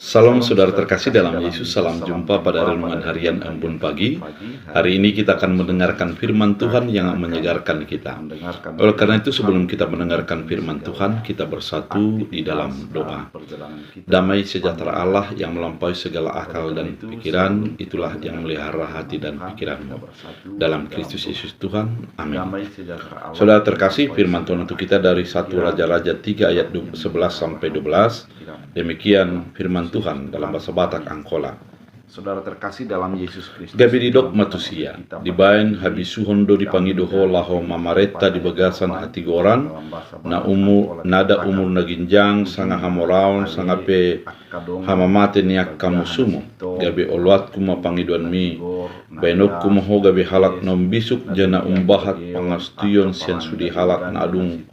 Salam saudara terkasih dalam Yesus, salam jumpa pada renungan harian Embun Pagi. Hari ini kita akan mendengarkan firman Tuhan yang menyegarkan kita. Oleh karena itu, sebelum kita mendengarkan firman Tuhan, kita bersatu di dalam doa. Damai sejahtera Allah yang melampaui segala akal dan pikiran, itulah yang melihara hati dan pikiranmu. Dalam Kristus Yesus Tuhan, amin. Saudara terkasih, firman Tuhan untuk kita dari 1 Raja-Raja 3 ayat 11-12. Demikian firman Tuhan dalam bahasa Batak Angkola. Saudara terkasih dalam Yesus Kristus. Gabi didok matusia, dibain habisuhondo dipangidoho laho mamareta di bagasan hati goran, nada umur naginjang sanga hamoraon sanga pe hamamate niak kamusumo. Gabi oluat kuma pangiduan mi, bainok kumoho gabi halak nom bisuk jana umbahat pangastion sian sudi halak na adung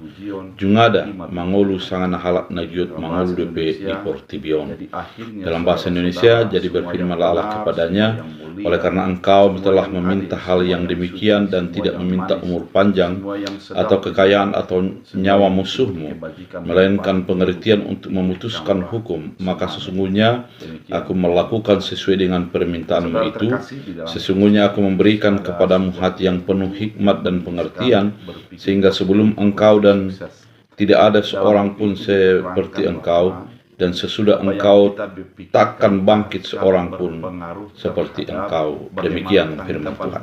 jungada mangolu sanga na halak na giot mangolu depe di portibion. Dalam bahasa Indonesia, jadi berfirman Allah kepadanya, oleh karena engkau telah meminta hal yang demikian dan tidak meminta umur panjang atau kekayaan atau nyawa musuhmu, melainkan pengertian untuk memutuskan hukum, maka sesungguhnya aku melakukan sesuai dengan permintaanmu itu. Sesungguhnya aku memberikan kepadamu hati yang penuh hikmat dan pengertian, sehingga sebelum engkau dan tidak ada seorang pun seperti engkau, dan sesudah engkau takkan bangkit seorang pun seperti engkau. Demikian firman Tuhan.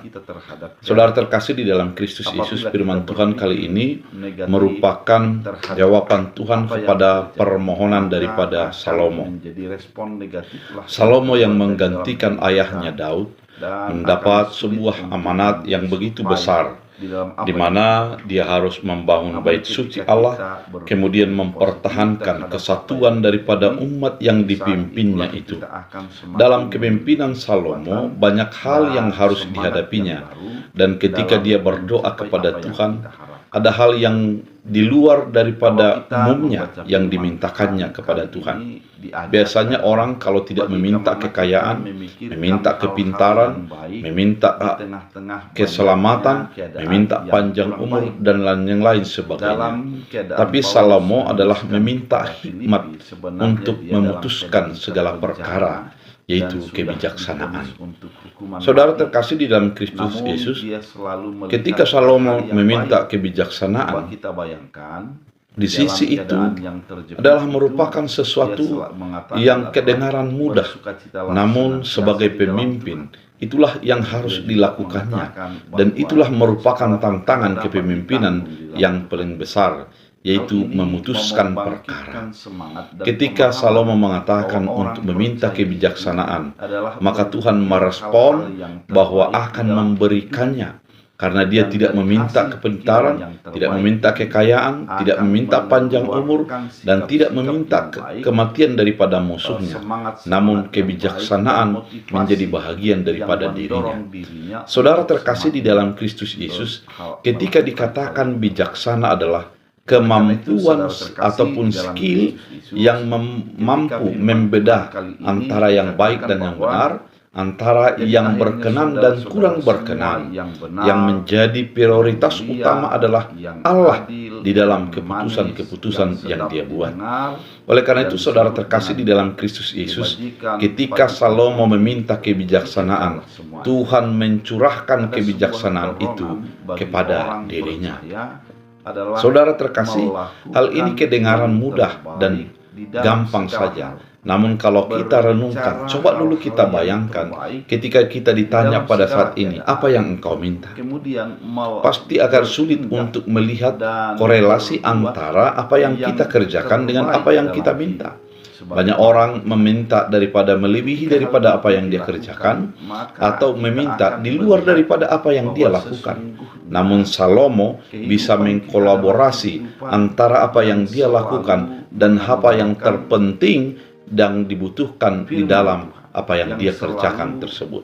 Saudara terkasih di dalam Kristus Yesus, firman Tuhan kali ini merupakan jawaban Tuhan kepada permohonan daripada Salomo. Salomo yang menggantikan ayahnya Daud mendapat sebuah amanat yang begitu besar, di mana dia harus membangun bait suci Allah, kemudian mempertahankan kesatuan daripada umat yang dipimpinnya itu. Dalam kepemimpinan Salomo, banyak hal yang harus dihadapinya, dan ketika dia berdoa kepada Tuhan, ada hal yang di luar daripada umumnya yang dimintakannya kepada Tuhan. Biasanya orang kalau tidak meminta kekayaan, meminta kepintaran, meminta keselamatan, meminta panjang umur, dan yang lain sebagainya. Tapi Salomo adalah meminta hikmat untuk memutuskan segala perkara, yaitu kebijaksanaan. Saudara terkasih di dalam Kristus Yesus, ketika Salomo meminta kebijaksanaan, di sisi itu adalah merupakan sesuatu yang kedengaran mudah, namun sebagai pemimpin itulah yang harus dilakukannya, dan itulah merupakan tantangan kepemimpinan yang paling besar, yaitu memutuskan perkara. Ketika Salomo mengatakan untuk meminta kebijaksanaan, maka Tuhan merespon bahwa akan memberikannya, karena dia tidak meminta kepintaran, tidak meminta kekayaan, tidak meminta panjang umur, dan tidak meminta kematian daripada musuhnya, namun kebijaksanaan menjadi bahagian daripada dirinya. Saudara terkasih di dalam Kristus Yesus, ketika dikatakan bijaksana adalah kemampuan ataupun skill yang mampu membedah antara yang baik dan yang benar, antara yang berkenan dan kurang berkenan. Yang menjadi prioritas utama adalah Allah di dalam keputusan-keputusan yang dia buat. Oleh karena itu, saudara terkasih di dalam Kristus Yesus, ketika Salomo meminta kebijaksanaan, Tuhan mencurahkan kebijaksanaan itu kepada dirinya. Saudara terkasih, hal ini kedengaran mudah dan gampang saja. Namun kalau kita renungkan, coba dulu kita bayangkan ketika kita ditanya pada saat ini, apa yang engkau minta? Pasti akan sulit untuk melihat korelasi antara apa yang kita kerjakan dengan apa yang kita minta. Banyak orang meminta daripada melebihi daripada apa yang dia kerjakan, atau meminta di luar daripada apa yang dia lakukan. Namun Salomo bisa mengkolaborasi antara apa yang dia lakukan dan apa yang terpenting dan dibutuhkan di dalam apa yang dia kerjakan tersebut.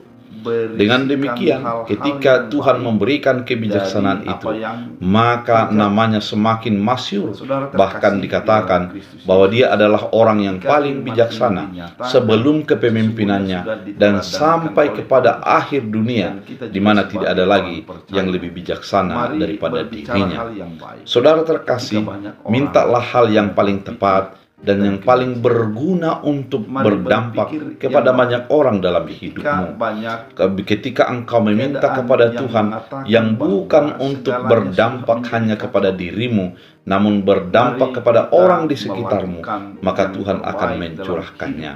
Dengan demikian, ketika Tuhan memberikan kebijaksanaan itu, maka namanya semakin masyhur. Bahkan dikatakan bahwa dia adalah orang yang paling bijaksana sebelum kepemimpinannya dan sampai kepada akhir dunia, di mana tidak ada lagi yang lebih bijaksana daripada dirinya. Saudara terkasih, mintalah hal yang paling tepat, dan yang paling berguna untuk berdampak kepada banyak orang dalam hidupmu. Ketika engkau meminta kepada Tuhan yang bukan untuk berdampak hanya kepada dirimu, namun berdampak kepada orang di sekitarmu, maka Tuhan akan mencurahkannya.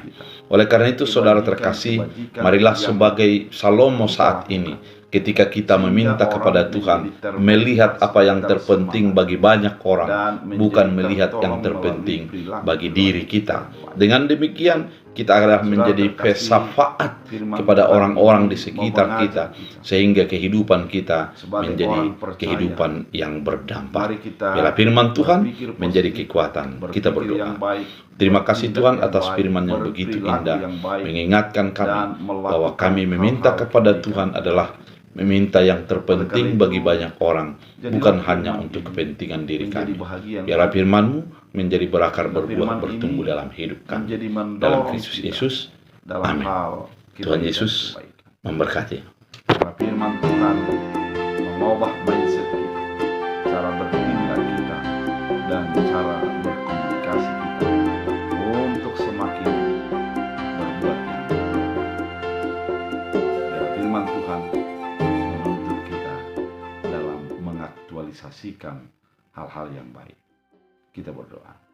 Oleh karena itu, saudara terkasih, marilah sebagai Salomo saat ini, ketika kita meminta kepada Tuhan, melihat apa yang terpenting bagi banyak orang, bukan melihat yang terpenting bagi diri kita. Dengan demikian, kita akan menjadi pesyafaat kepada orang-orang di sekitar kita, sehingga kehidupan kita menjadi kehidupan yang berdampak. Bila firman Tuhan menjadi kekuatan, kita berdoa. Terima kasih Tuhan atas firman yang begitu indah, mengingatkan kami bahwa kami meminta kepada Tuhan adalah meminta yang terpenting bagi banyak orang, bukan hanya untuk kepentingan diri kami. Biarlah firman-Mu menjadi berakar, berbuah, bertumbuh dalam hidup kami. Dalam Kristus Yesus, amin. Tuhan Yesus memberkati. Karena firman Tuhan mengubah mindset kita, cara bertindak kita, dan cara berkomunikasi kita untuk semakin berbuat yang baik. Biar firman Tuhan menuntut kita dalam mengaktualisasikan hal-hal yang baik. Kita berdoa.